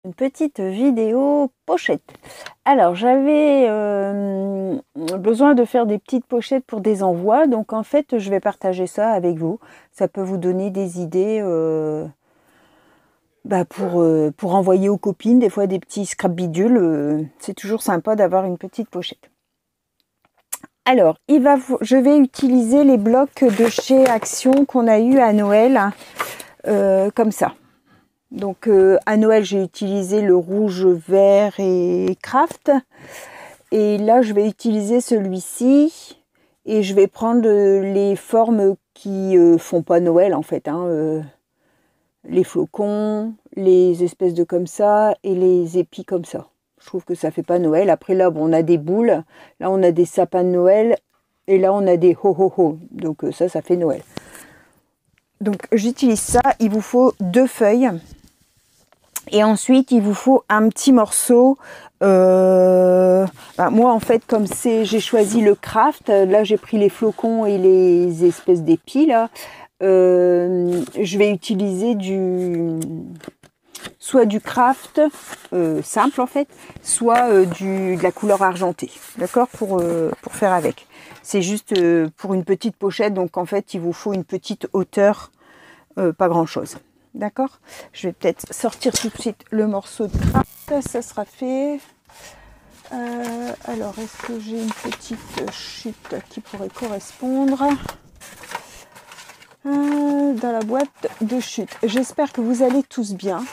Une petite vidéo pochette. Alors j'avais besoin de faire des petites pochettes pour des envois, donc en fait je vais partager ça avec vous. Ça peut vous donner des idées pour envoyer aux copines, des fois des petits scrap bidules. C'est toujours sympa d'avoir une petite pochette. Alors je vais utiliser les blocs de chez Action qu'on a eu à Noël, comme ça. Donc à Noël, j'ai utilisé le rouge, vert et craft. Et là, je vais utiliser celui-ci. Et je vais prendre les formes qui font pas Noël en fait. Les flocons, les espèces de comme ça et les épis comme ça. Je trouve que ça fait pas Noël. Après là, bon, on a des boules. Là, on a des sapins de Noël. Et là, on a des ho-ho-ho. Donc ça fait Noël. Donc j'utilise ça. Il vous faut 2 feuilles. Et ensuite, il vous faut un petit morceau. Moi, en fait, comme j'ai choisi le craft, là, j'ai pris les flocons et les espèces d'épis, là. Je vais utiliser soit du craft simple, en fait, soit de la couleur argentée, d'accord, pour faire avec. C'est juste pour une petite pochette, donc en fait, il vous faut une petite hauteur, pas grand-chose. D'accord, je vais peut-être sortir tout de suite le morceau de craft, ça sera fait. Alors, est-ce que j'ai une petite chute qui pourrait correspondre dans la boîte de chute? J'espère que vous allez tous bien.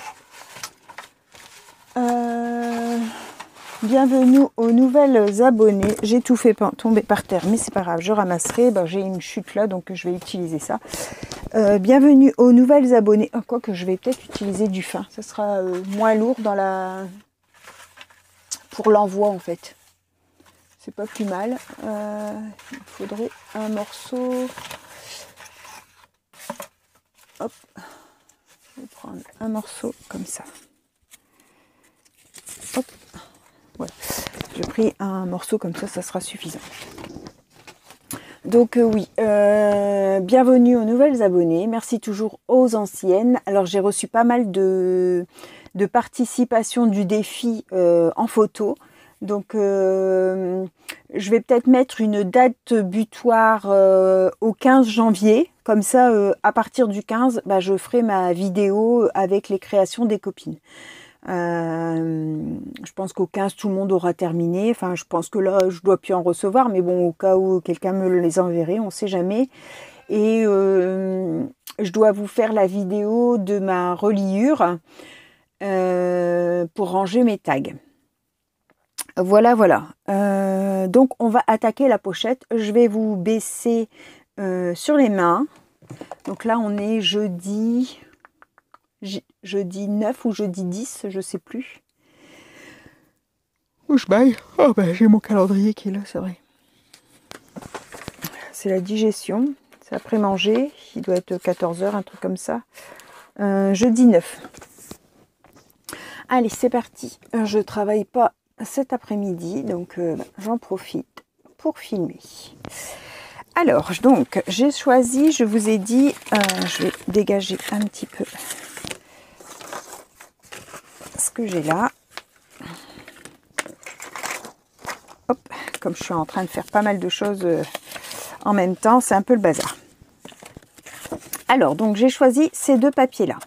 Bienvenue aux nouvelles abonnés. J'ai tout fait tomber par terre, mais c'est pas grave, je ramasserai. J'ai une chute là, donc je vais utiliser ça. Bienvenue aux nouvelles abonnés. Quoique je vais peut-être utiliser du fin. Ça sera moins lourd pour l'envoi en fait. C'est pas plus mal. Il faudrait un morceau. Hop. Je vais prendre un morceau comme ça. Hop. Voilà. J'ai pris un morceau comme ça sera suffisant. Donc oui, bienvenue aux nouvelles abonnées, merci toujours aux anciennes. Alors j'ai reçu pas mal de participation du défi en photo. Donc je vais peut-être mettre une date butoir au 15 janvier. Comme ça, à partir du 15, je ferai ma vidéo avec les créations des copines. Je pense qu'au 15 tout le monde aura terminé. Enfin, je pense que là je dois plus en recevoir, mais bon, au cas où quelqu'un me les enverrait, on sait jamais. Et je dois vous faire la vidéo de ma reliure pour ranger mes tags. Voilà. Donc on va attaquer la pochette. Je vais vous baisser sur les mains. Donc là on est jeudi 9 ou jeudi 10, je sais plus. Où je baille. J'ai mon calendrier qui est là, c'est vrai. C'est la digestion. C'est après manger. Il doit être 14h, un truc comme ça. Jeudi 9. Allez, c'est parti. Je travaille pas cet après-midi, donc j'en profite pour filmer. Alors, donc, j'ai choisi, je vous ai dit, je vais dégager un petit peu ce que j'ai là. Hop, comme je suis en train de faire pas mal de choses en même temps, c'est un peu le bazar. Alors, donc, j'ai choisi ces 2 papiers-là.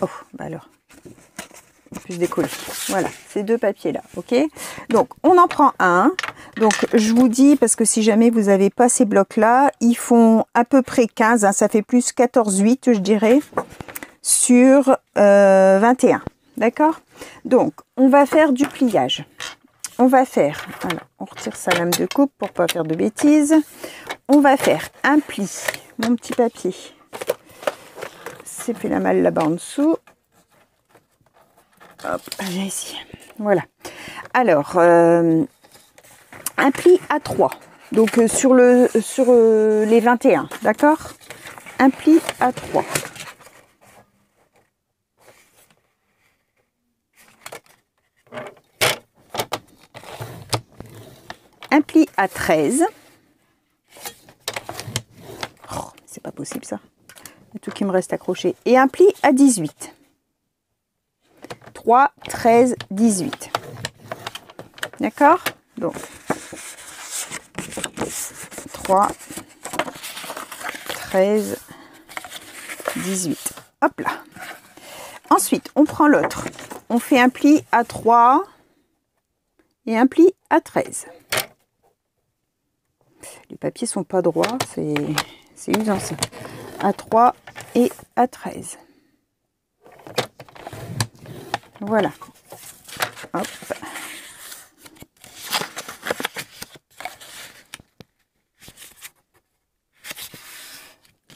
Oh, alors, plus décoller. Voilà, ces 2 papiers-là, ok? Donc, on en prend un. Donc, je vous dis, parce que si jamais vous n'avez pas ces blocs-là, ils font à peu près 15, ça fait plus 14,8, je dirais, sur 21. D'accord? Donc, on va faire du pliage. On va faire, alors, on retire sa lame de coupe pour pas faire de bêtises. On va faire un pli, mon petit papier. C'est fait la malle là-bas en dessous. Hop, j'ai ici. Voilà. Alors, un pli à 3. Donc sur les 21, d'accord? Un pli à 3. Un pli à 13. Oh, c'est pas possible ça. Il y a tout qui me reste accroché. Et un pli à 18. 3, 13, 18. D'accord? Donc, 3, 13, 18. Hop là. Ensuite, on prend l'autre. On fait un pli à 3 et un pli à 13. Les papiers sont pas droits, c'est usant ça. À 3 et à 13. Voilà. Hop.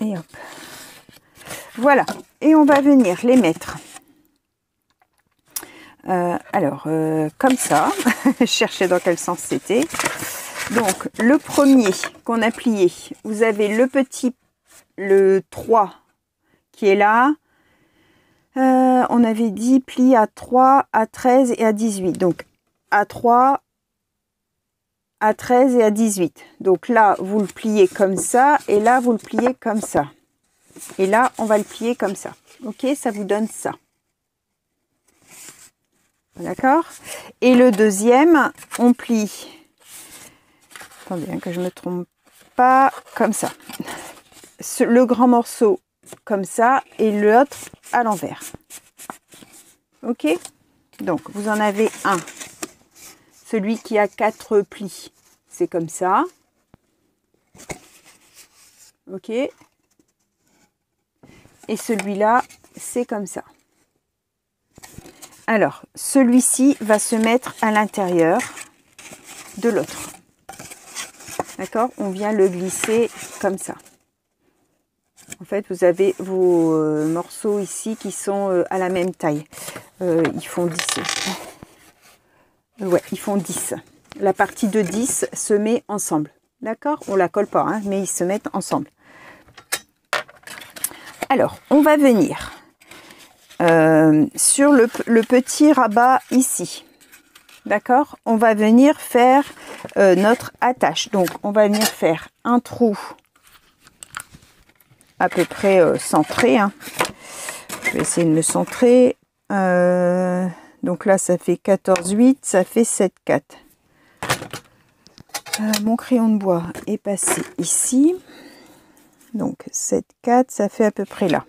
Et hop. Voilà. Et on va venir les mettre. Comme ça. Je cherchais dans quel sens c'était. Donc, le premier qu'on a plié, vous avez le 3 qui est là. On avait dit pli à 3, à 13 et à 18. Donc, à 3, à 13 et à 18. Donc là, vous le pliez comme ça. Et là, vous le pliez comme ça. Et là, on va le plier comme ça. Ok, ça vous donne ça. D'accord? Et le deuxième, on plie. Attendez, hein, que je ne me trompe pas. Comme ça. Le grand morceau comme ça. Et l'autre à l'envers. Ok? Donc, vous en avez un. Celui qui a 4 plis. C'est comme ça. Ok? Et celui-là, c'est comme ça. Alors, celui-ci va se mettre à l'intérieur de l'autre. D'accord? On vient le glisser comme ça. En fait, vous avez vos morceaux ici qui sont à la même taille. Ils font 10. Ouais, ils font 10. La partie de 10 se met ensemble. D'accord? On ne la colle pas, hein, mais ils se mettent ensemble. Alors, on va venir sur le petit rabat ici. D'accord? On va venir faire notre attache. Donc, on va venir faire un trou à peu près centré. Hein. Je vais essayer de me centrer. Donc là, ça fait 14,8. Ça fait 7,4. Mon crayon de bois est passé ici. Donc, 7,4, ça fait à peu près là.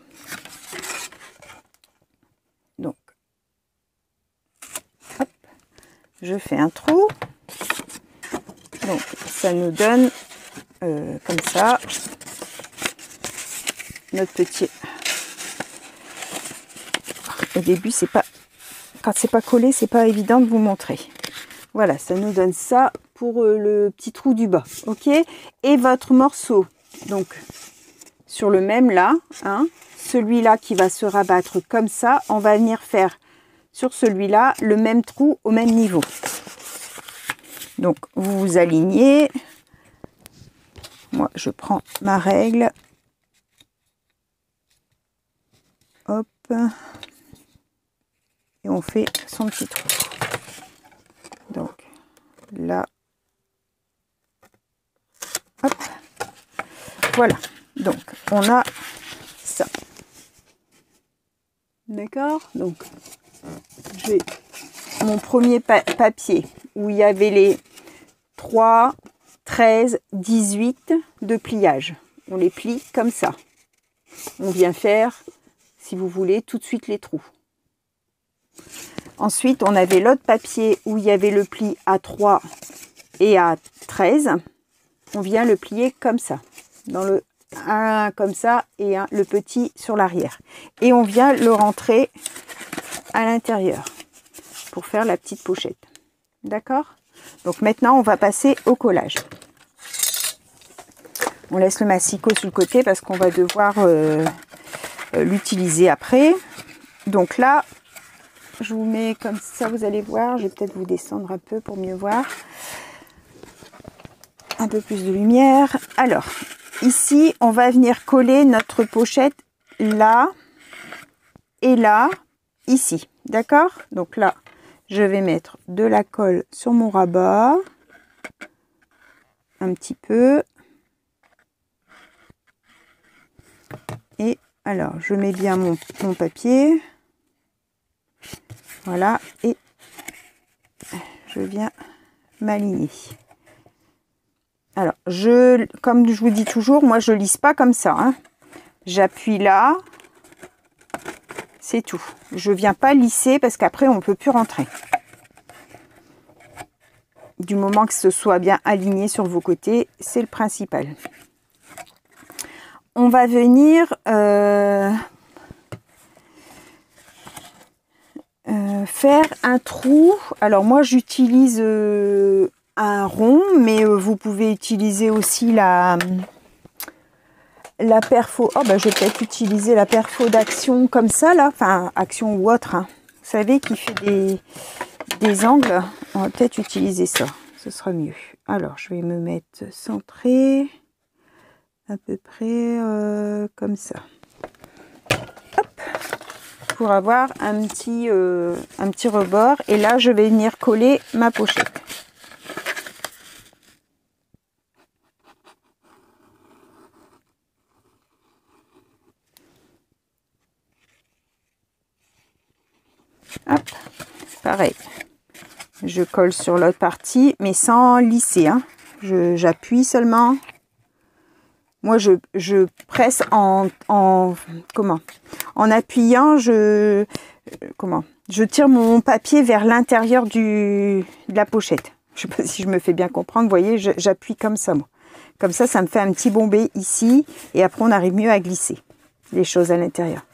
Donc, hop, je fais un trou. Donc, ça nous donne comme ça notre petit. Au début, c'est pas, quand c'est pas collé, c'est pas évident de vous montrer. Voilà, ça nous donne ça pour le petit trou du bas, ok? Et votre morceau, donc sur le même là, hein, celui-là qui va se rabattre comme ça, on va venir faire sur celui-là le même trou au même niveau. Donc, vous vous alignez. Moi, je prends ma règle. Hop. Et on fait son petit trou. Donc, là. Hop. Voilà. Donc, on a ça. D'accord? Donc, j'ai mon premier papier où il y avait les 3, 13, 18 de pliage. On les plie comme ça. On vient faire, si vous voulez, tout de suite les trous. Ensuite, on avait l'autre papier où il y avait le pli à 3 et à 13. On vient le plier comme ça. Dans le un comme ça et le petit sur l'arrière. Et on vient le rentrer à l'intérieur pour faire la petite pochette. D'accord? Donc maintenant, on va passer au collage. On laisse le massicot sur le côté parce qu'on va devoir l'utiliser après. Donc là, je vous mets comme ça, vous allez voir. Je vais peut-être vous descendre un peu pour mieux voir. Un peu plus de lumière. Alors, ici, on va venir coller notre pochette là et là, ici. D'accord? Donc là, je vais mettre de la colle sur mon rabat. Un petit peu. Et alors, je mets bien mon papier. Voilà, et je viens m'aligner. Alors, comme je vous dis toujours, moi je lisse pas comme ça, hein. J'appuie là, c'est tout. Je viens pas lisser parce qu'après on peut plus rentrer. Du moment que ce soit bien aligné sur vos côtés, c'est le principal. On va venir faire un trou. Alors moi j'utilise un rond, mais vous pouvez utiliser aussi la perfo. Oh ben je vais peut-être utiliser la perfo d'Action comme ça là, enfin Action ou autre, hein. Vous savez, qui fait des angles. On va peut-être utiliser ça, ce sera mieux. Alors je vais me mettre centré à peu près comme ça. Hop, pour avoir un petit rebord. Et là je vais venir coller ma pochette. Hop, pareil, je colle sur l'autre partie, mais sans lisser, hein. J'appuie seulement. Moi, je presse en appuyant, je tire mon papier vers l'intérieur de la pochette. Je sais pas si je me fais bien comprendre. Vous voyez, j'appuie comme ça, moi. Comme ça, ça me fait un petit bombé ici, et après, on arrive mieux à glisser les choses à l'intérieur.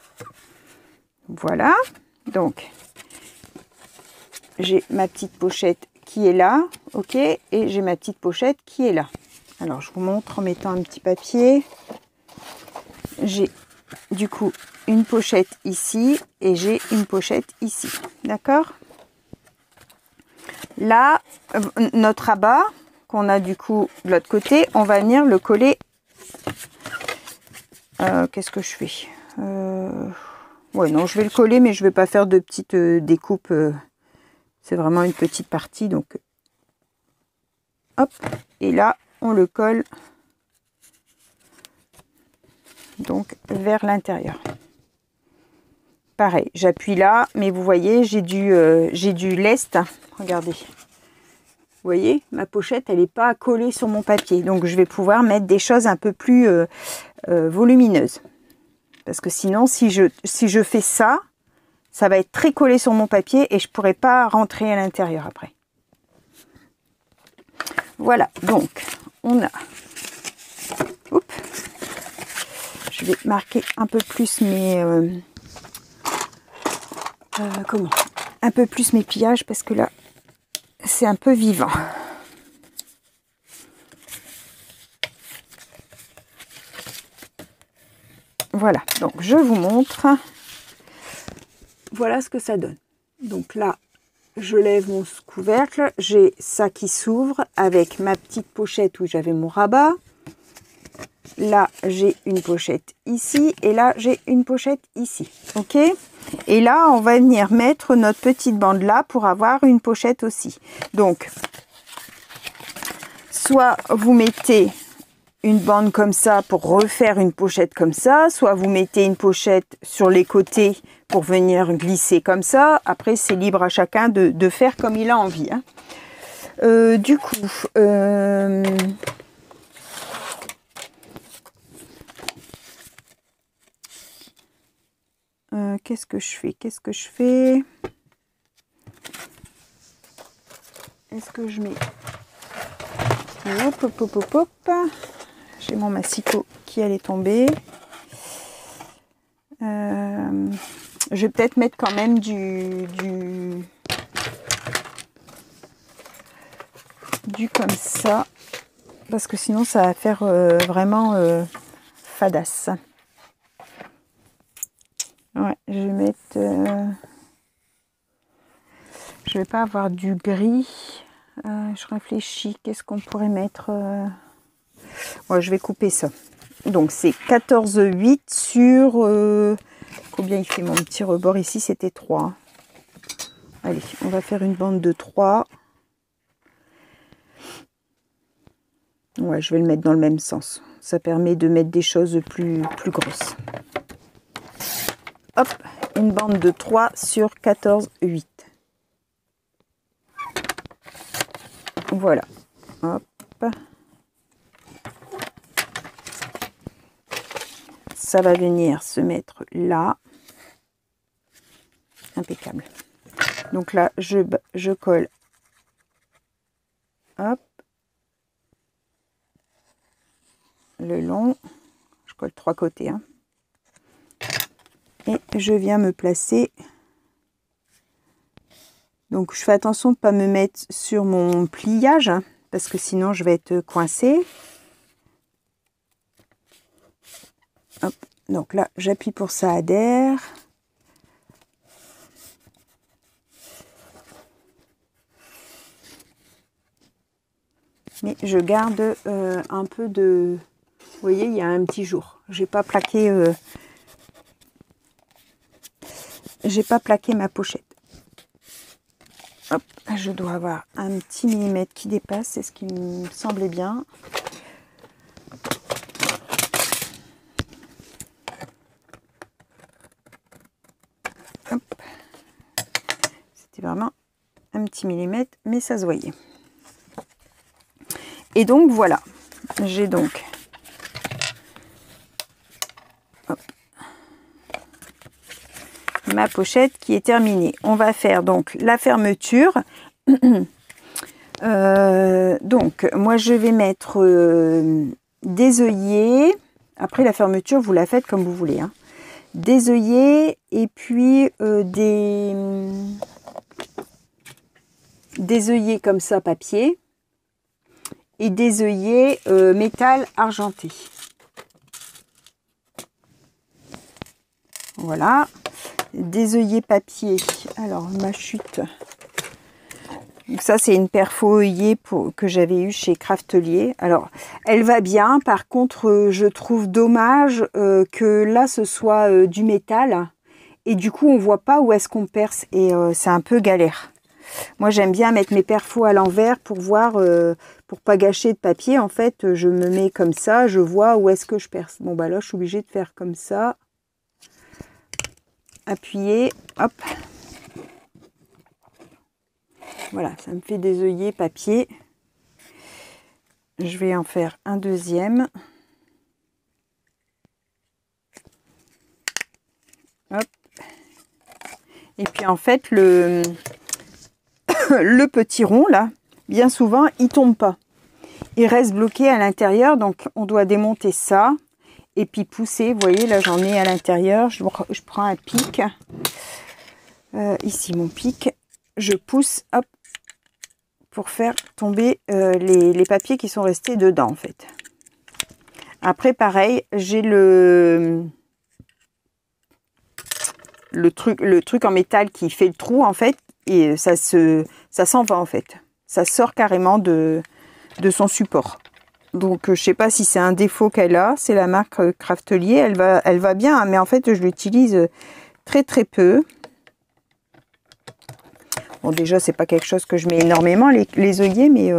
Voilà, donc j'ai ma petite pochette qui est là, ok, et j'ai ma petite pochette qui est là. Alors je vous montre en mettant un petit papier. J'ai du coup une pochette ici et j'ai une pochette ici, d'accord. Là, notre rabat qu'on a du coup de l'autre côté, on va venir le coller. Qu'est-ce que je fais? Ouais, non, je vais le coller, mais je vais pas faire de petites découpes. C'est vraiment une petite partie, donc hop, et là on le colle donc vers l'intérieur. Pareil, j'appuie là, mais vous voyez, j'ai du lest. Regardez, vous voyez, ma pochette, elle n'est pas collée sur mon papier, donc je vais pouvoir mettre des choses un peu plus volumineuses. Parce que sinon, si je fais ça, ça va être très collé sur mon papier et je ne pourrai pas rentrer à l'intérieur après. Voilà, donc on a... Oups, je vais marquer un peu plus mes... un peu plus mes pliages parce que là, c'est un peu vivant. Voilà, donc je vous montre. Voilà ce que ça donne. Donc là, je lève mon couvercle. J'ai ça qui s'ouvre avec ma petite pochette où j'avais mon rabat. Là, j'ai une pochette ici. Et là, j'ai une pochette ici. Ok? Et là, on va venir mettre notre petite bande là pour avoir une pochette aussi. Donc, soit vous mettez une bande comme ça pour refaire une pochette comme ça, soit vous mettez une pochette sur les côtés pour venir glisser comme ça. Après, c'est libre à chacun de faire comme il a envie, hein. Du coup, qu'est-ce que je fais? Est-ce que je mets... Hop, hop, hop, hop, hop. J'ai mon massicot qui allait tomber. Je vais peut-être mettre quand même du comme ça. Parce que sinon ça va faire vraiment fadasse. Ouais, je vais mettre... je vais pas avoir du gris. Je réfléchis. Qu'est-ce qu'on pourrait mettre ouais, je vais couper ça. Donc c'est 14,8 sur... combien il fait mon petit rebord ici? C'était 3. Allez, on va faire une bande de 3. Ouais, je vais le mettre dans le même sens. Ça permet de mettre des choses plus grosses. Hop, une bande de 3 sur 14,8. Voilà. Hop. Ça va venir se mettre là. Impeccable. Donc là, je colle. Hop. Le long. Je colle 3 côtés. Hein. Et je viens me placer. Donc je fais attention de ne pas me mettre sur mon pliage, hein, parce que sinon je vais être coincée. Hop. Donc là, j'appuie pour ça adhère. Mais je garde un peu de... Vous voyez, il y a un petit jour. J'ai pas plaqué ma pochette. Hop, je dois avoir un petit millimètre qui dépasse, c'est ce qui me semblait bien. C'était vraiment un petit millimètre, mais ça se voyait. Et donc voilà, j'ai donc ma pochette qui est terminée. On va faire donc la fermeture. Donc moi je vais mettre des œillets. Après la fermeture, vous la faites comme vous voulez. Hein. Des œillets et puis des œillets comme ça papier et des œillets métal argenté. Voilà. Des œillets papier. Alors ma chute. Donc ça c'est une perfo œillet que j'avais eu chez Craftelier. Alors elle va bien. Par contre je trouve dommage que là ce soit du métal et du coup on voit pas où est-ce qu'on perce et c'est un peu galère. Moi j'aime bien mettre mes perfos à l'envers pour voir, pour pas gâcher de papier. En fait je me mets comme ça, je vois où est-ce que je perce. Bon bah là je suis obligée de faire comme ça. Appuyer, hop. Voilà, ça me fait des œillets papier. Je vais en faire un deuxième. Hop. Et puis en fait, le petit rond là, bien souvent, il tombe pas. Il reste bloqué à l'intérieur, donc on doit démonter ça. Et puis pousser, vous voyez, là j'en ai à l'intérieur. Je prends un pic. Ici mon pic. Je pousse, hop, pour faire tomber les papiers qui sont restés dedans en fait. Après pareil, j'ai le truc en métal qui fait le trou en fait. Et ça s'en va en fait. Ça sort carrément de son support. Donc je sais pas si c'est un défaut qu'elle a. C'est la marque Craftelier. Elle va bien, hein, mais en fait je l'utilise très très peu. Bon déjà c'est pas quelque chose que je mets énormément les œillets, mais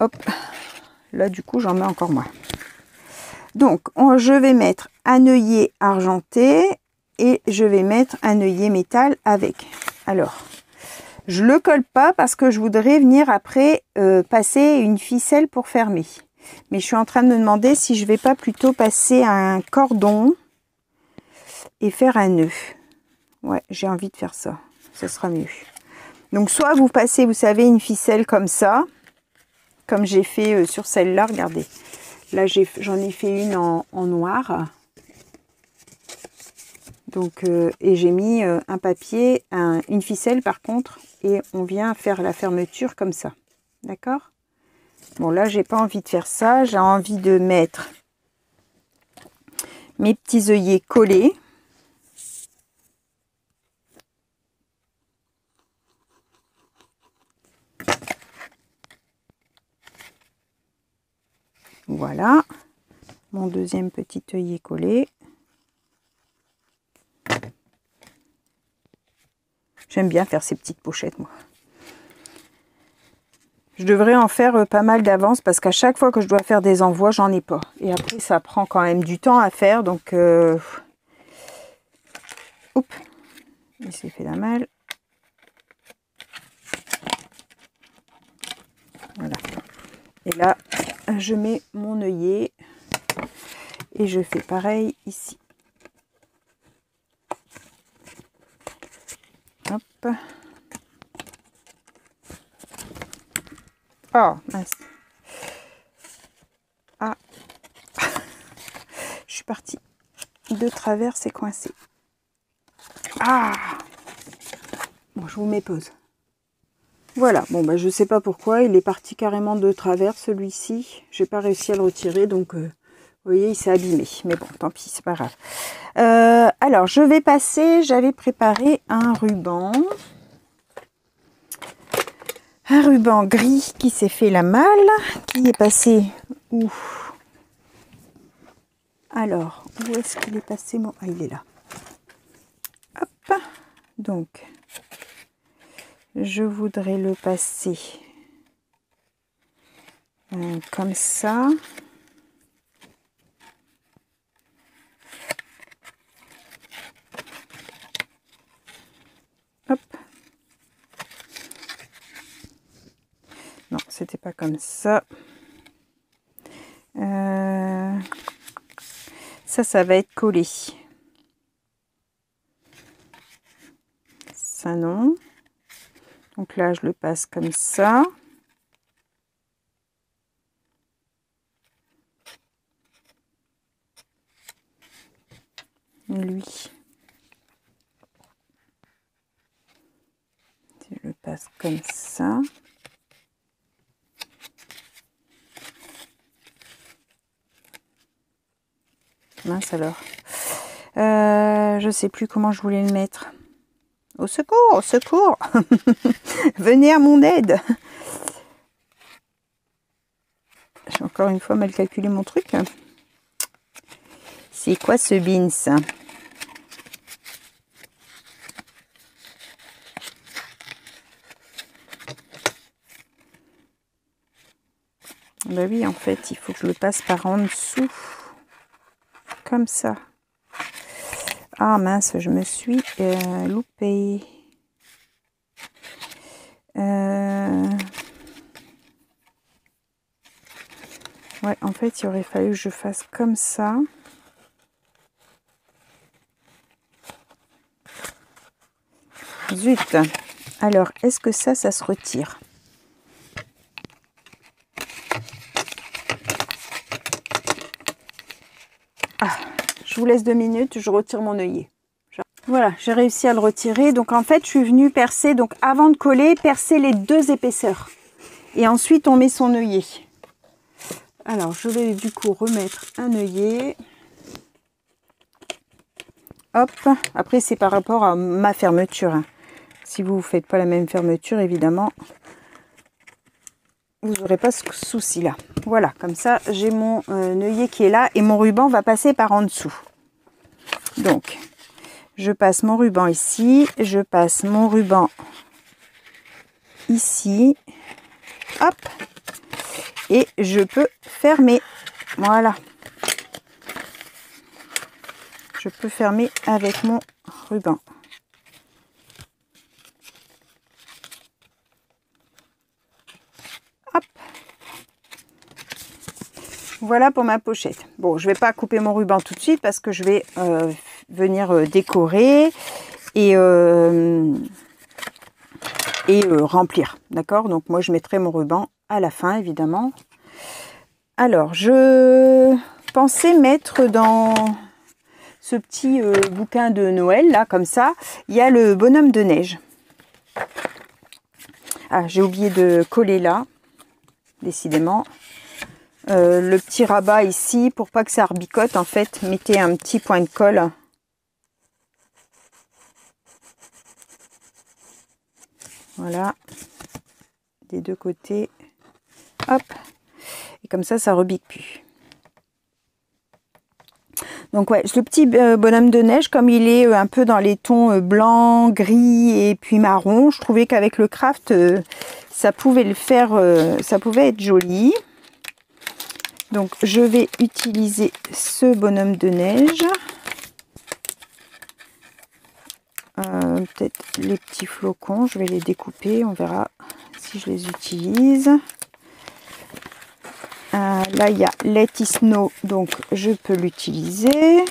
hop, là du coup j'en mets encore moins. Donc je vais mettre un œillet argenté et je vais mettre un œillet métal avec. Alors je le colle pas parce que je voudrais venir après passer une ficelle pour fermer. Mais je suis en train de me demander si je vais pas plutôt passer un cordon et faire un nœud. Ouais, j'ai envie de faire ça. Ça sera mieux. Donc soit vous passez, vous savez, une ficelle comme ça, comme j'ai fait sur celle-là. Regardez. Là, j'en ai fait une en noir. Donc, et j'ai mis un papier, une ficelle par contre, et on vient faire la fermeture comme ça. D'accord? Bon, là, j'ai pas envie de faire ça. J'ai envie de mettre mes petits œillets collés. Voilà. Mon deuxième petit œillet collé. J'aime bien faire ces petites pochettes, moi. Je devrais en faire pas mal d'avance parce qu'à chaque fois que je dois faire des envois, j'en ai pas. Et après, ça prend quand même du temps à faire. Donc, Oups, il s'est fait la malle. Voilà. Et là, je mets mon œillet et je fais pareil ici. Hop. Oh, mince. Ah. Je suis partie de travers, c'est coincé. Ah. Bon, je vous mets pause. Voilà, bon bah je sais pas pourquoi, il est parti carrément de travers celui-ci. J'ai pas réussi à le retirer, donc vous voyez, il s'est abîmé. Mais bon, tant pis, c'est pas grave. Alors, je vais passer, j'avais préparé un ruban. Un ruban gris qui s'est fait la malle, qui est passé où? Alors, où est-ce qu'il est passé mon... Ah, il est là. Hop, donc... Je voudrais le passer comme ça. Hop. Non, c'était pas comme ça. Ça va être collé. Ça, non. Donc là, je le passe comme ça. Lui, je le passe comme ça. Mince alors. Je sais plus comment je voulais le mettre. Au secours, au secours. Venez à mon aide. J'ai encore une fois mal calculé mon truc. C'est quoi ce beans? Bah oui, en fait, il faut que je le passe par en dessous. Comme ça. Ah mince, je me suis loupée. Ouais, en fait, il aurait fallu que je fasse comme ça. Zut. Alors, est-ce que ça se retire? Ah, je vous laisse 2 minutes, je retire mon œillet. Voilà, j'ai réussi à le retirer. Donc, en fait, je suis venue percer, donc avant de coller, percer les 2 épaisseurs. Et ensuite, on met son œillet. Alors, je vais du coup remettre un œillet. Hop. Après, c'est par rapport à ma fermeture. Hein. Si vous ne faites pas la même fermeture, évidemment, vous n'aurez pas ce souci-là. Voilà, comme ça, j'ai mon œillet qui est là et mon ruban va passer par en dessous. Donc, je passe mon ruban ici, je passe mon ruban ici. Hop. Et je peux fermer. Voilà. Je peux fermer avec mon ruban. Hop. Voilà pour ma pochette. Bon, je ne vais pas couper mon ruban tout de suite parce que je vais venir décorer et remplir. D'accord? Donc moi, je mettrai mon ruban à la fin, évidemment. Alors, je pensais mettre dans ce petit bouquin de Noël, là, comme ça, il y a le bonhomme de neige. Ah, j'ai oublié de coller là, décidément. Le petit rabat ici, pour pas que ça rebicote, en fait, mettez un petit point de colle. Voilà, des 2 côtés. Hop, et comme ça, ça rebique plus. Donc ouais, le petit bonhomme de neige, comme il est un peu dans les tons blanc, gris et puis marron, je trouvais qu'avec le craft, ça pouvait le faire, ça pouvait être joli. Donc je vais utiliser ce bonhomme de neige. peut-être les petits flocons, je vais les découper, on verra si je les utilise. Là il y a Let It Snow, donc je peux l'utiliser.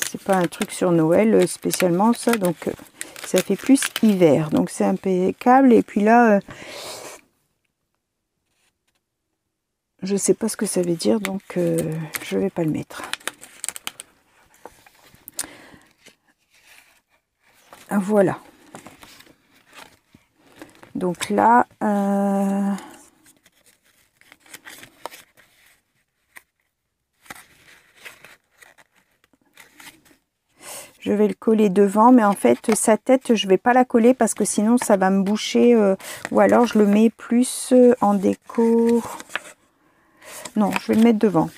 C'est pas un truc sur Noël spécialement ça, donc ça fait plus hiver, donc c'est impeccable. Et puis là je sais pas ce que ça veut dire, donc je vais pas le mettre. Voilà. Donc là, je vais le coller devant, mais en fait, sa tête, je vais pas la coller parce que sinon, ça va me boucher. Ou alors, je le mets plus en déco. Non, je vais le mettre devant.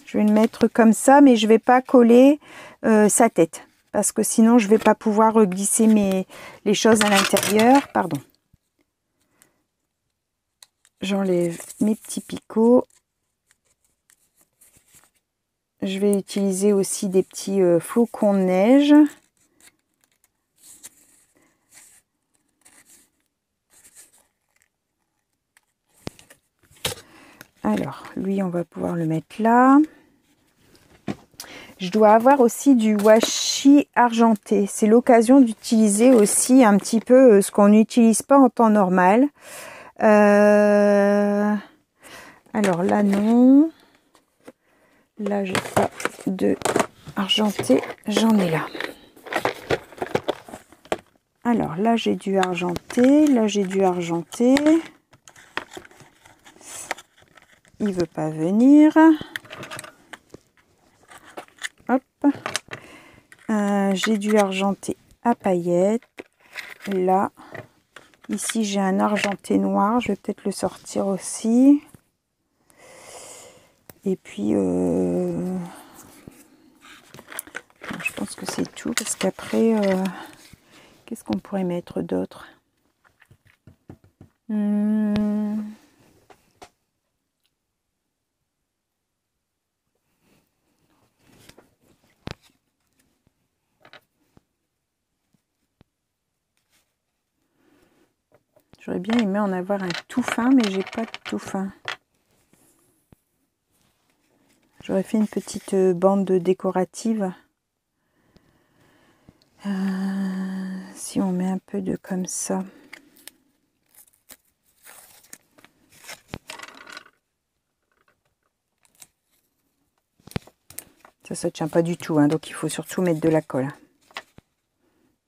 Je vais le mettre comme ça, mais je vais pas coller sa tête. Parce que sinon, je vais pas pouvoir glisser les choses à l'intérieur. Pardon. J'enlève mes petits picots. Je vais utiliser aussi des petits flocons de neige. Alors, lui, on va pouvoir le mettre là. Je dois avoir aussi du washi argenté. C'est l'occasion d'utiliser aussi un petit peu ce qu'on n'utilise pas en temps normal. Alors là, non. Là, j'ai pas de argenté. J'en ai là. Alors là, j'ai du argenté. Là, j'ai du argenté. Il veut pas venir. Hop. J'ai du argenté à paillettes. Là. Ici, j'ai un argenté noir. Je vais peut-être le sortir aussi. Et puis, je pense que c'est tout. Parce qu'après, qu'est-ce qu'on pourrait mettre d'autre? J'aurais bien aimé en avoir un tout fin, mais j'ai pas de tout fin. J'aurais fait une petite bande décorative. Si on met un peu de comme ça. Ça tient pas du tout, hein, donc il faut surtout mettre de la colle.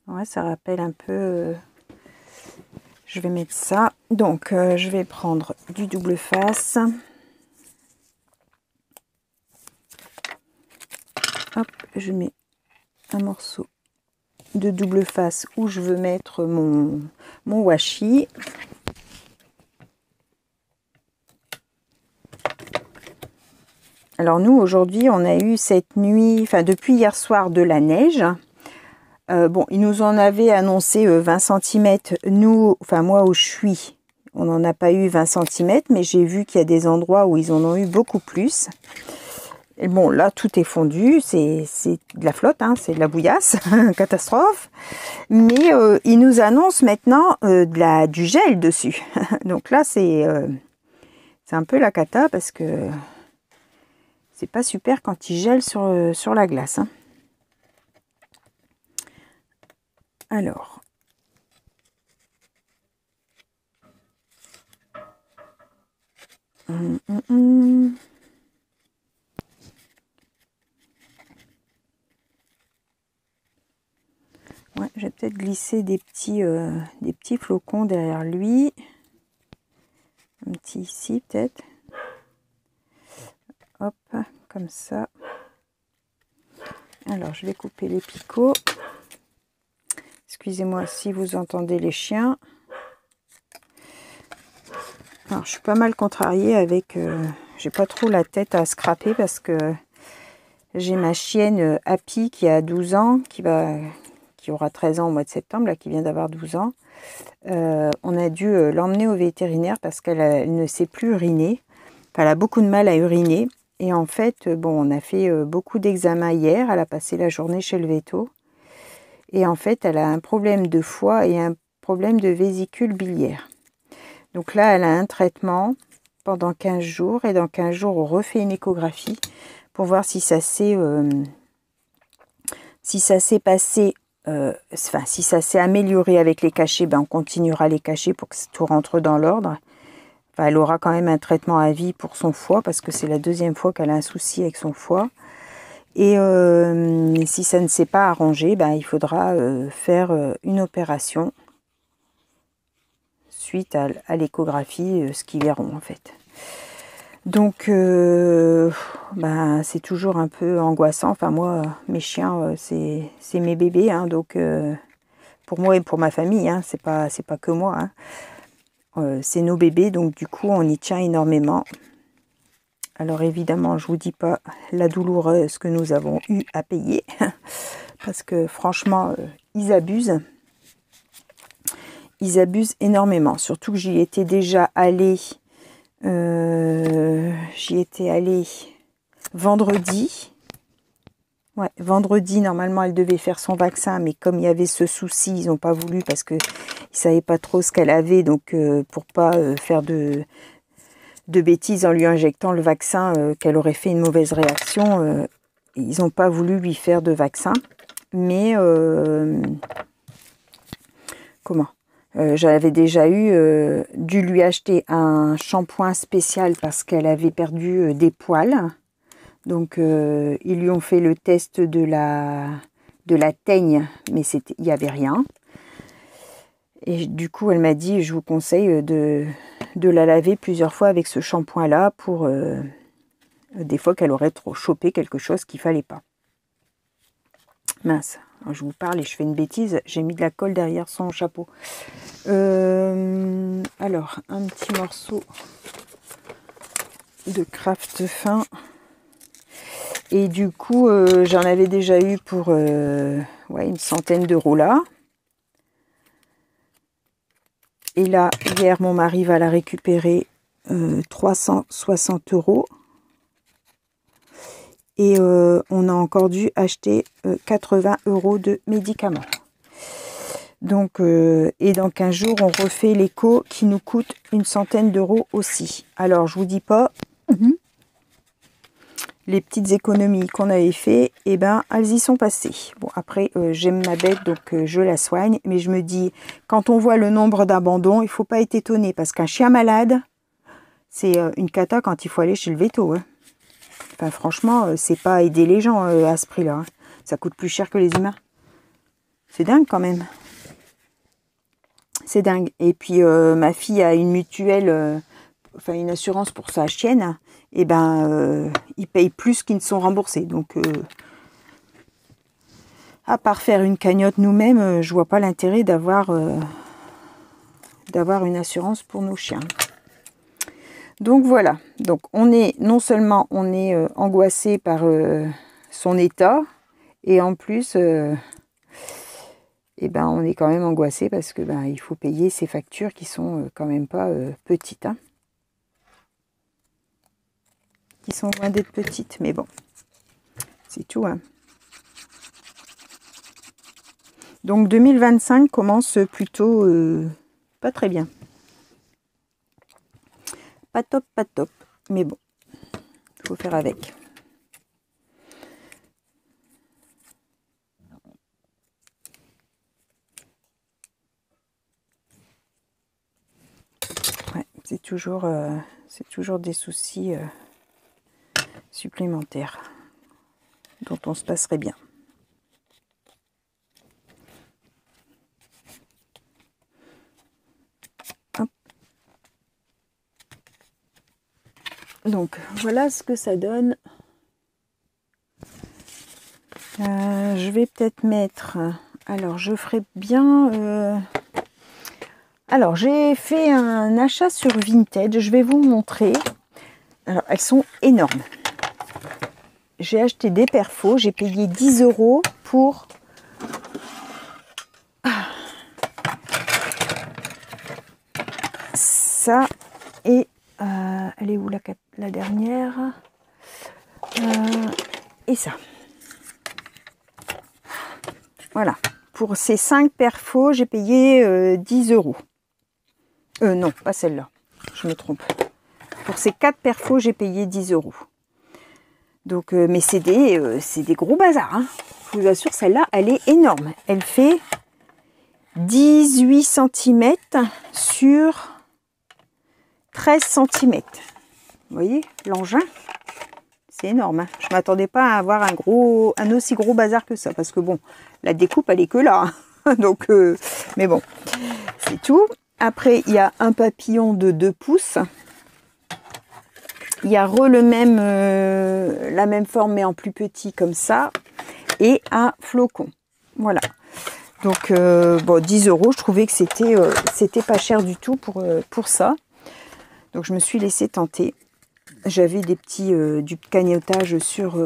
Ouais, ça rappelle un peu... Je vais mettre ça. Donc, je vais prendre du double face. Hop, je mets un morceau de double face où je veux mettre mon washi. Alors nous, aujourd'hui, on a eu cette nuit, enfin depuis hier soir, de la neige. Bon, ils nous en avaient annoncé 20 cm. Nous, enfin moi où je suis, on n'en a pas eu 20 cm, mais j'ai vu qu'il y a des endroits où ils en ont eu beaucoup plus. Et bon, là, tout est fondu, c'est de la flotte, hein, c'est de la bouillasse, catastrophe. Mais ils nous annoncent maintenant du gel dessus. Donc là, c'est un peu la cata parce que c'est pas super quand il gèle sur la glace. Hein. Alors, ouais, je vais peut-être glisser des petits flocons derrière lui. Un petit ici peut-être. Hop, comme ça. Alors, je vais couper les picots. Excusez-moi si vous entendez les chiens. Alors, je suis pas mal contrariée avec... j'ai pas trop la tête à scraper parce que j'ai ma chienne Happy qui a 12 ans, qui aura 13 ans au mois de septembre, là, qui vient d'avoir 12 ans. On a dû l'emmener au vétérinaire parce qu'elle ne sait plus uriner. Enfin, elle a beaucoup de mal à uriner. Et en fait, bon, on a fait beaucoup d'examens hier. Elle a passé la journée chez le véto. Et en fait, elle a un problème de foie et un problème de vésicule biliaire. Donc là, elle a un traitement pendant 15 jours. Et dans 15 jours, on refait une échographie pour voir si ça s'est passé, si ça s'est amélioré avec les cachets. Ben, on continuera les cachets pour que tout rentre dans l'ordre. Enfin, elle aura quand même un traitement à vie pour son foie parce que c'est la deuxième fois qu'elle a un souci avec son foie. Et si ça ne s'est pas arrangé, ben, il faudra faire une opération suite à l'échographie, ce qu'ils verront en fait. Donc, ben, c'est toujours un peu angoissant. Enfin, moi, mes chiens, c'est mes bébés. Hein, donc, pour moi et pour ma famille, hein, c'est pas que moi. Hein. C'est nos bébés, donc du coup, on y tient énormément. Alors évidemment, je vous dis pas la douloureuse que nous avons eu à payer, parce que franchement, ils abusent. Ils abusent énormément. Surtout que j'y étais déjà allée. J'y étais allée vendredi. Ouais, vendredi, normalement, elle devait faire son vaccin, mais comme il y avait ce souci, ils n'ont pas voulu parce que ils savaient pas trop ce qu'elle avait, donc pour pas faire de bêtises en lui injectant le vaccin, qu'elle aurait fait une mauvaise réaction, ils n'ont pas voulu lui faire de vaccin. Mais comment j'avais déjà dû lui acheter un shampoing spécial parce qu'elle avait perdu des poils. Donc ils lui ont fait le test de la teigne, mais il n'y avait rien. Et du coup, elle m'a dit, je vous conseille de la laver plusieurs fois avec ce shampoing-là pour des fois qu'elle aurait trop chopé quelque chose qu'il fallait pas. Mince, je vous parle et je fais une bêtise, j'ai mis de la colle derrière son chapeau. Alors, un petit morceau de craft fin. Et du coup, j'en avais déjà eu pour une centaine d'euros là. Et là, hier, mon mari va la récupérer 360 euros. Et on a encore dû acheter 80 euros de médicaments. Donc, et dans 15 jours, on refait l'écho qui nous coûte une centaine d'euros aussi. Alors, je vous dis pas, les petites économies qu'on avait fait, eh ben, elles y sont passées. Bon, après, j'aime ma bête, donc je la soigne. Mais je me dis, quand on voit le nombre d'abandons, il faut pas être étonné. Parce qu'un chien malade, c'est une cata quand il faut aller chez le véto. Hein. Enfin, franchement, c'est pas aider les gens à ce prix-là. Hein. Ça coûte plus cher que les humains. C'est dingue quand même. C'est dingue. Et puis, ma fille a une mutuelle, une assurance pour sa chienne. Et ben, ils payent plus qu'ils ne sont remboursés. Donc, à part faire une cagnotte nous-mêmes, je vois pas l'intérêt d'avoir une assurance pour nos chiens. Donc voilà. Donc non seulement on est angoissé par son état, et en plus, on est quand même angoissé parce que il faut payer ces factures qui sont quand même pas petites. Hein. Qui sont loin d'être petites, mais bon, c'est tout. Hein. Donc 2025 commence plutôt pas très bien. Pas top, mais bon, il faut faire avec. Ouais, c'est toujours des soucis supplémentaires dont on se passerait bien. Hop. Donc voilà ce que ça donne. Je vais peut-être mettre... Alors je ferai bien... Alors j'ai fait un achat sur Vinted. Je vais vous montrer. Alors elles sont énormes. J'ai acheté des perfos. J'ai payé 10 euros pour... Ça et... elle est où la dernière ? ça. Voilà. Pour ces 5 perfos, j'ai payé 10 €. Non, pas celle-là. Je me trompe. Pour ces 4 perfos, j'ai payé 10 €. Donc, mais c'est des gros bazars. Hein. Je vous assure, celle-là, elle est énorme. Elle fait 18 cm sur 13 cm. Vous voyez, l'engin, c'est énorme. Hein. Je ne m'attendais pas à avoir un aussi gros bazar que ça. Parce que bon, la découpe, elle est que là. Hein. Donc, mais bon, c'est tout. Après, il y a un papillon de 2 pouces. Il y a la même forme, mais en plus petit comme ça. Et un flocon. Voilà. Donc, bon, 10 €, je trouvais que c'était pas cher du tout pour ça. Donc, je me suis laissée tenter. J'avais du cagnotage sur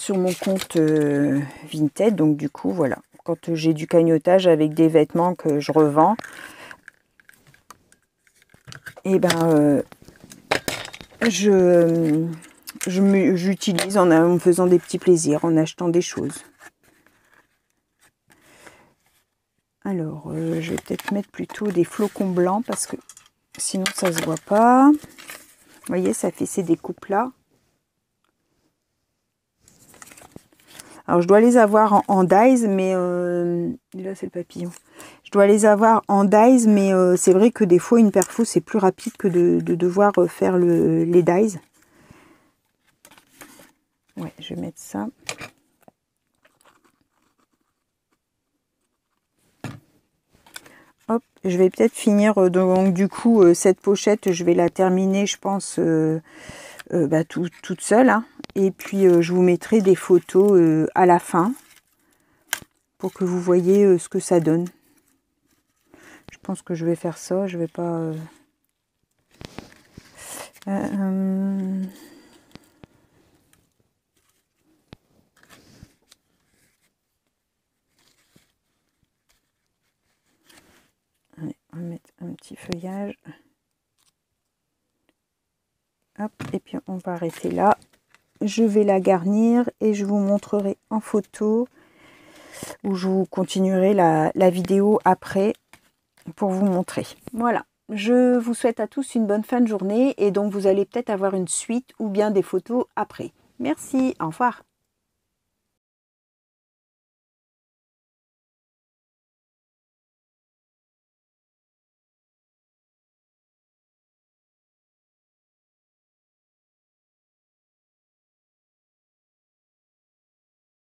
mon compte Vinted. Donc, du coup, voilà. Quand j'ai du cagnotage avec des vêtements que je revends, et ben, j'utilise en me faisant des petits plaisirs, en achetant des choses. Alors, je vais peut-être mettre plutôt des flocons blancs parce que sinon ça se voit pas. Vous voyez, ça fait ces découpes-là. Alors, je dois les avoir en dies, mais... là, c'est le papillon. Je dois les avoir en dies, mais c'est vrai que des fois, une perfo, c'est plus rapide que de devoir faire les dies. Ouais, je vais mettre ça. Hop, je vais peut-être finir, donc du coup, cette pochette, je vais la terminer, je pense, toute seule. Hein. Et puis, je vous mettrai des photos à la fin pour que vous voyez ce que ça donne. Je pense que je vais faire ça, je vais pas... Allez, on va mettre un petit feuillage. Hop, et puis on va arrêter là. Je vais la garnir et je vous montrerai en photo ou je vous continuerai la vidéo après pour vous montrer. Voilà, je vous souhaite à tous une bonne fin de journée et donc vous allez peut-être avoir une suite ou bien des photos après. Merci, au revoir.